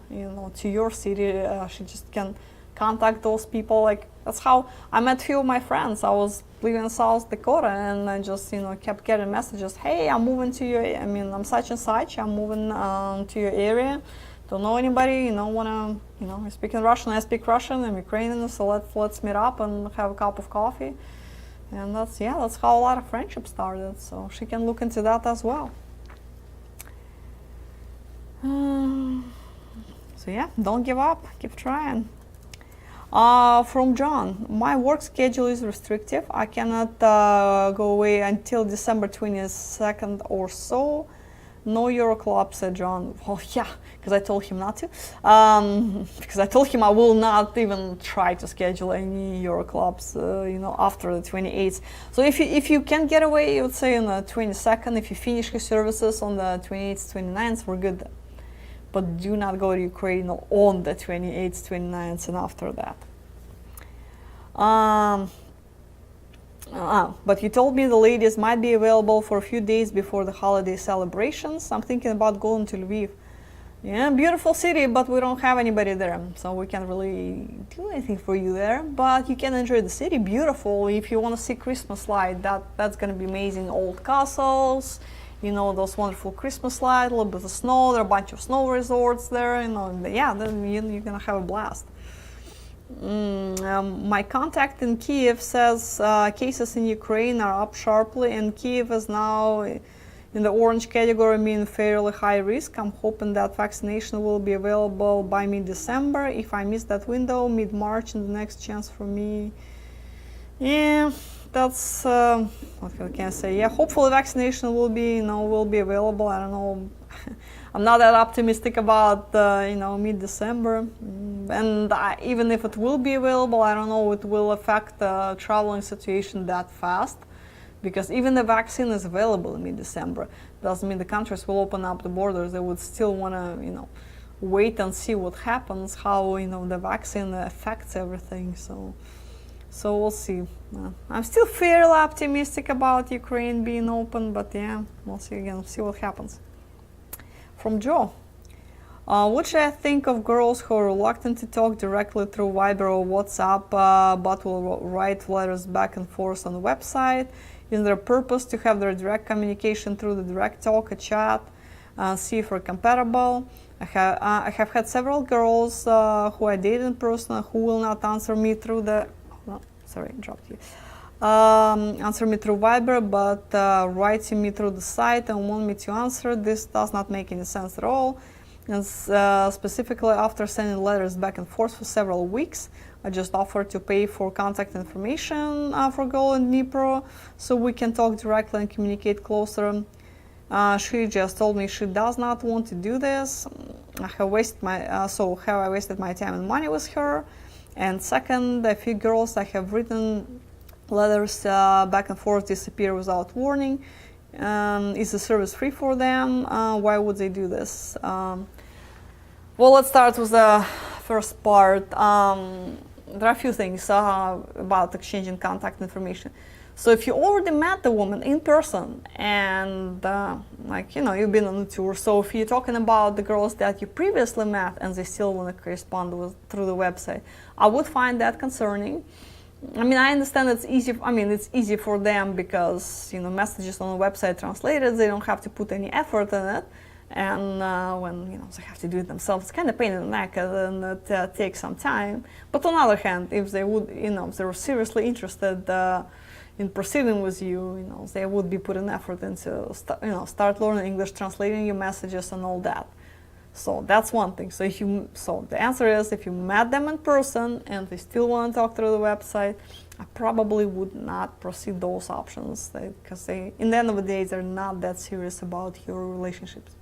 to your city, she just can contact those people. Like, that's how I met a few of my friends. I was living in South Dakota, and I just, kept getting messages. Hey, I'm moving to your, I'm such and such. I'm moving to your area. Don't know anybody, wanna, you're speaking Russian, I speak Russian, I'm Ukrainian, so let's meet up and have a cup of coffee. And that's how a lot of friendships started. So she can look into that as well. So yeah, don't give up, keep trying. From John, my work schedule is restrictive. I cannot go away until December 22nd or so. No Euro club, said John. Well, yeah, because I told him not to. Because I told him I will not even try to schedule any Euro clubs, after the 28th. So if you can get away, I would say on the 22nd. If you finish your services on the 28th, 29th, we're good. But do not go to Ukraine on the 28th, 29th, and after that. But you told me the ladies might be available for a few days before the holiday celebrations. I'm thinking about going to Lviv. Yeah, beautiful city, but we don't have anybody there, so we can't really do anything for you there. But you can enjoy the city, beautiful. If you want to see Christmas light, that's gonna be amazing. Old castles, those wonderful Christmas lights, a little bit of snow. There are a bunch of snow resorts there. Yeah, then you're gonna have a blast. My contact in Kiev says cases in Ukraine are up sharply, and Kiev is now in the orange category, meaning fairly high risk. I'm hoping that vaccination will be available by mid-December. If I miss that window, mid-March, and the next chance for me. Yeah, that's what can I say? Yeah, hopefully vaccination will be available. I don't know. I'm not that optimistic about mid-December, and even if it will be available, I don't know it will affect the traveling situation that fast, because even the vaccine is available in mid-December. Doesn't mean the countries will open up the borders. They would still want to wait and see what happens, how the vaccine affects everything. So we'll see. I'm still fairly optimistic about Ukraine being open, but yeah, we'll see again. See what happens. From Joe, what should I think of girls who are reluctant to talk directly through Viber or WhatsApp, but will write letters back and forth on the website? Is there a purpose to have their direct communication through the direct talk, a chat, see if we're compatible? I have had several girls who I dated in person who will not answer me through the... Oh, sorry, I dropped you. Answer me through Viber, but writing me through the site and want me to answer. This does not make any sense at all. And specifically after sending letters back and forth for several weeks, I just offered to pay for contact information for girl in Dnipro so we can talk directly and communicate closer. She just told me she does not want to do this. Have I wasted my time and money with her? And second, a few girls I have written letters back and forth disappear without warning. Is the service free for them? Why would they do this? Well, let's start with the first part. There are a few things about exchanging contact information. So if you already met the woman in person and you've been on the tour, so if you're talking about the girls that you previously met and they still want to correspond with through the website, I would find that concerning. I understand it's easy. It's easy for them because messages on the website translated, they don't have to put any effort in it, and when they have to do it themselves, it's kind of pain in the neck, and it takes some time. But on the other hand, if they would, if they were seriously interested in proceeding with you, they would be putting effort into start learning English, translating your messages, and all that. So that's one thing. So the answer is, if you met them in person and they still want to talk through the website, I probably would not proceed those options, because in the end of the day, they're not that serious about your relationships.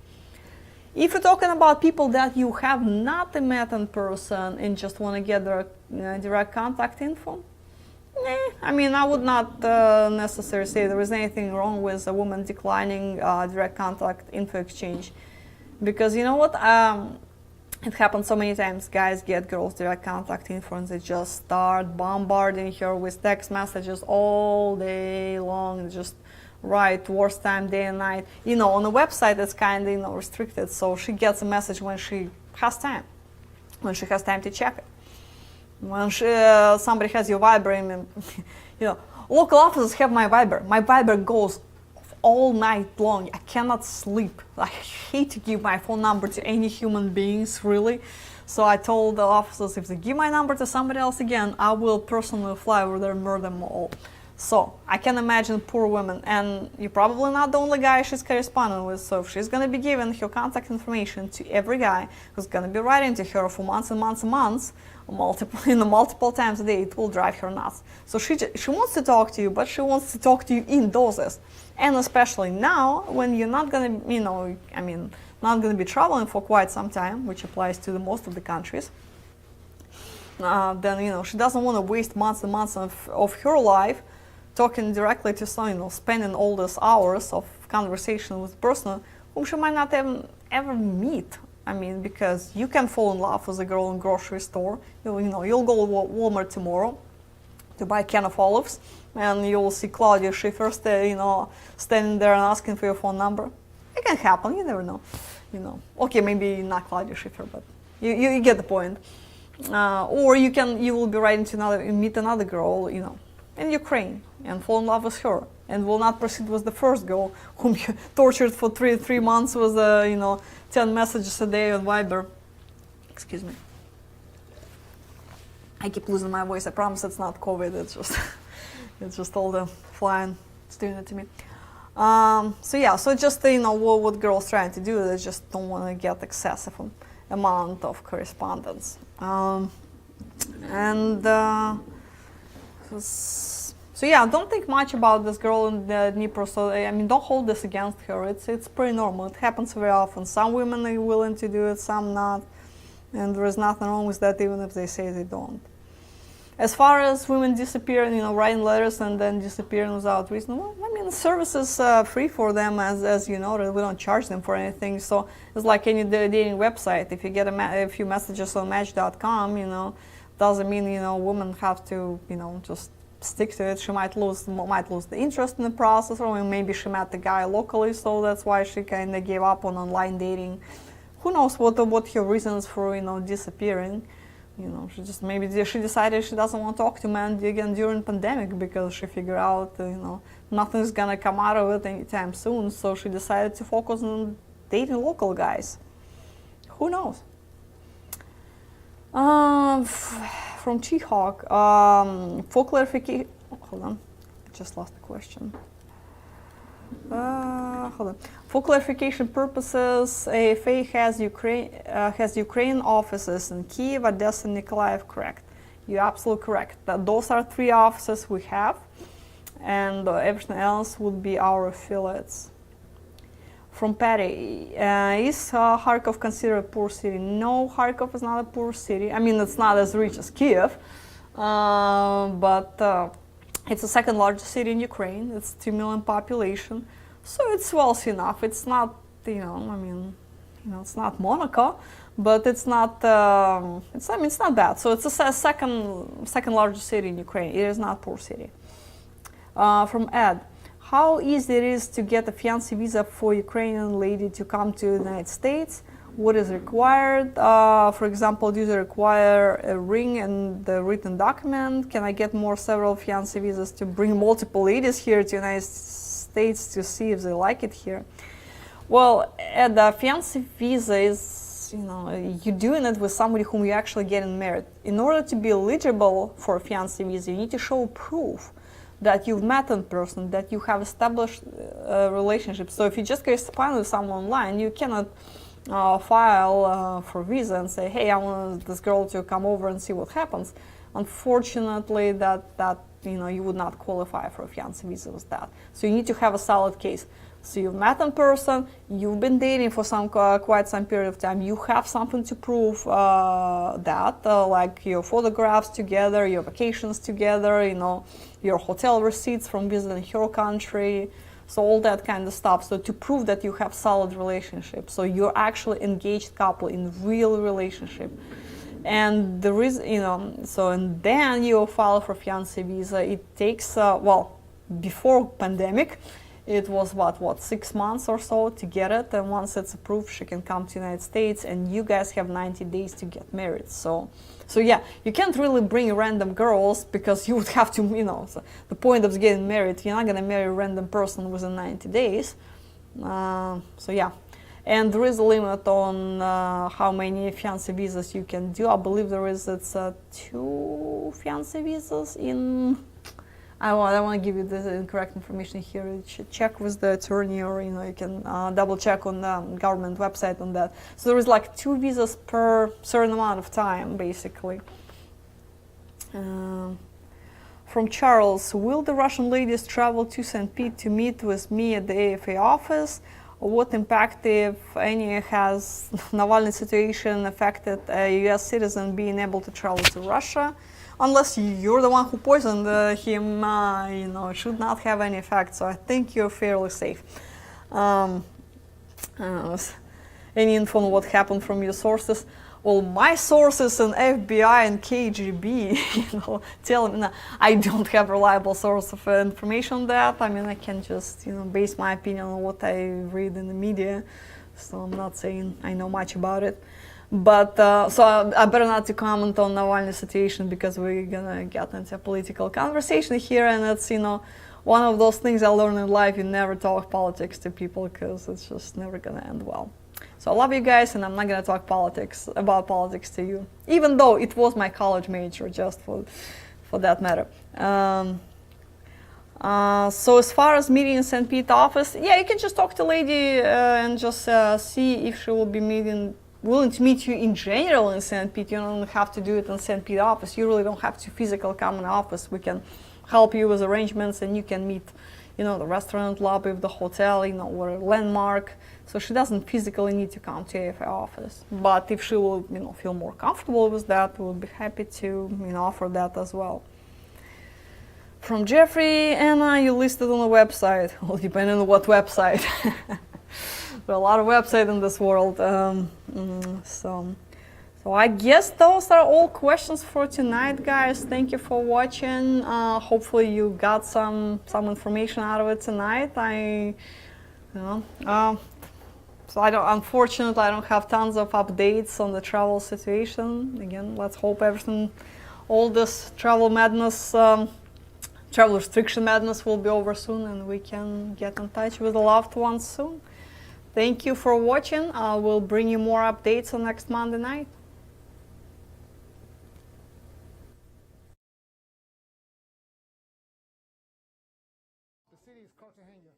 If you're talking about people that you have not met in person and just want to get their direct contact info, I would not necessarily say there is anything wrong with a woman declining direct contact info exchange. Because you know what, it happens so many times. Guys get girls' direct contact info and they just start bombarding her with text messages all day long. Just write worst time, day and night. On the website it's kind of restricted, so she gets a message when she has time, to check it. When somebody has your Viber, I mean, local officers have my Viber. My Viber goes all night long. I cannot sleep. I hate to give my phone number to any human beings, really. So I told the officers, if they give my number to somebody else again, I will personally fly over there and murder them all. So I can imagine poor women, and you're probably not the only guy she's corresponding with. So if she's going to be giving her contact information to every guy who's going to be writing to her for months and months and months, multiple times a day, it will drive her nuts. So she wants to talk to you, but she wants to talk to you in doses. And especially now, when you're not going to, not going to be traveling for quite some time, which applies to most of the countries, then, she doesn't want to waste months and months of her life talking directly to someone, spending all those hours of conversation with a person whom she might not ever meet. I mean, because you can fall in love with a girl in a grocery store. You'll go to Walmart tomorrow to buy a can of olives, and you'll see Claudia Schiffer standing there and asking for your phone number. It can happen. You never know. Okay, maybe not Claudia Schiffer, but you get the point. Or you will be writing to meet another girl, in Ukraine, and fall in love with her, and will not proceed with the first girl whom you tortured for three months with 10 messages a day on Viber. Excuse me. I keep losing my voice. I promise it's not COVID. It's just all the flying. It's doing it to me. So just what girls trying to do, they just don't want to get excessive amount of correspondence. Don't think much about this girl in the Dnipro. So don't hold this against her. It's pretty normal. It happens very often. Some women are willing to do it, some not, and there is nothing wrong with that, even if they say they don't. As far as women disappearing, writing letters and then disappearing without reason, the service is free for them, as you know, we don't charge them for anything. So it's like any dating website. If you get a few messages on Match.com, doesn't mean women have to just stick to it. She might lose the interest in the process, or maybe she met the guy locally, so that's why she kind of gave up on online dating. Who knows what her reasons for disappearing. She decided she doesn't want to talk to men again during pandemic, because she figured out nothing's gonna come out of it anytime soon. So she decided to focus on dating local guys. Who knows? From Chihawk, for clarification, hold on, I just lost the question. Hold on. For clarification purposes, AFA has Ukrainian offices in Kiev, Odessa, and Nikolaev, correct? You're absolutely correct. Those are 3 offices we have, and everything else would be our affiliates. From Patty, is Kharkov considered a poor city? No, Kharkov is not a poor city. It's not as rich as Kiev, but it's the second largest city in Ukraine. It's 2 million population, so it's wealthy enough. It's not, it's not Monaco, but it's not. It's not bad. So it's the second largest city in Ukraine. It is not a poor city. From Ed. How easy it is to get a fiancé visa for Ukrainian lady to come to the United States? What is required? For example, do they require a ring and the written document? Can I get several fiancé visas to bring multiple ladies here to the United States to see if they like it here? Well, the fiancé visa is, you're doing it with somebody whom you're actually getting married. In order to be eligible for a fiancé visa, you need to show proof that you've met in person, that you have established a relationship. So if you just correspond with someone online, you cannot file for visa and say, hey, I want this girl to come over and see what happens. Unfortunately, that you would not qualify for a fiancé visa with that. So you need to have a solid case. So you've met in person, you've been dating for quite some period of time, you have something to prove like your photographs together, your vacations together, your hotel receipts from visiting her country, so all that kind of stuff. So to prove that you have solid relationship, so you're actually engaged couple in real relationship. And there is, and then you file for fiancé visa. It takes, before pandemic, it was what 6 months or so to get it, and once it's approved she can come to the United States, and you guys have 90 days to get married. So yeah, you can't really bring random girls, because you would have to, so the point of getting married, you're not gonna marry a random person within 90 days. So yeah, and there is a limit on how many fiancé visas you can do. I believe it's 2 fiancé visas in. I don't want to give you the incorrect information here. You should check with the attorney, or you can double check on the government website on that. So there is like 2 visas per certain amount of time, basically. From Charles, will the Russian ladies travel to St. Pete to meet with me at the AFA office? What impact, if any, has Navalny situation affected a U.S. citizen being able to travel to Russia? Unless you're the one who poisoned him, it should not have any effect. So I think you're fairly safe. Any info on what happened from your sources? Well, my sources in FBI and KGB, tell me. I don't have reliable source of information on that. I mean, I can just, base my opinion on what I read in the media. So I'm not saying I know much about it. But so I better not to comment on Navalny's situation, because we're gonna get into a political conversation here, and it's one of those things I learned in life. You never talk politics to people, because it's just never gonna end well. So I love you guys, and I'm not gonna talk about politics to you, even though it was my college major, just for that matter. So as far as meeting in St. Pete office, yeah, you can just talk to lady and just see if she will be willing to meet you in general in St. Pete. You don't have to do it in St. Pete office. You really don't have to physically come in the office. We can help you with arrangements, and you can meet, the restaurant lobby of the hotel, or a landmark. So she doesn't physically need to come to AFA office. But if she will, feel more comfortable with that, we'll be happy to, offer that as well. From Jeffrey, Anna, you listed on the website. Well, depending on what website. There are a lot of websites in this world. So I guess those are all questions for tonight, guys. Thank you for watching. Hopefully you got some information out of it tonight. So unfortunately, I don't have tons of updates on the travel situation. Again, let's hope all this travel madness, travel restriction madness will be over soon, and we can get in touch with the loved ones soon. Thank you for watching. I will bring you more updates on next Monday night. The city is Cartagena.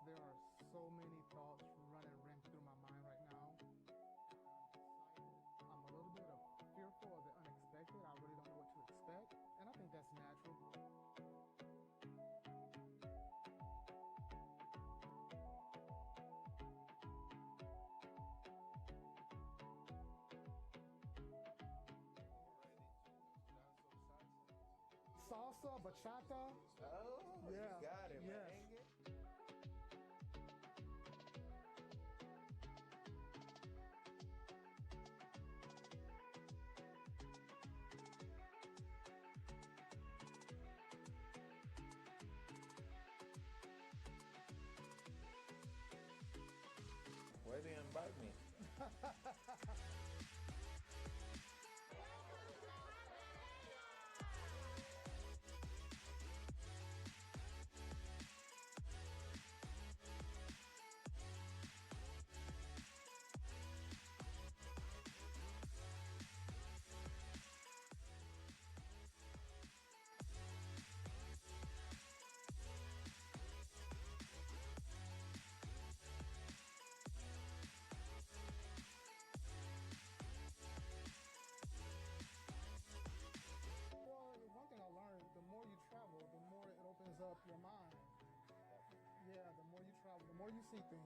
There are so many thoughts running through my mind right now. I'm a little bit fearful of the unexpected. I really don't know what to expect, and I think that's natural. Salsa, bachata. Oh, Yeah. you got it, Yes. man. Why do you invite me? Well, one thing I learned, the more you travel, the more it opens up your mind. Yeah, the more you travel, the more you see things.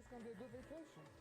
gonna be a good vacation.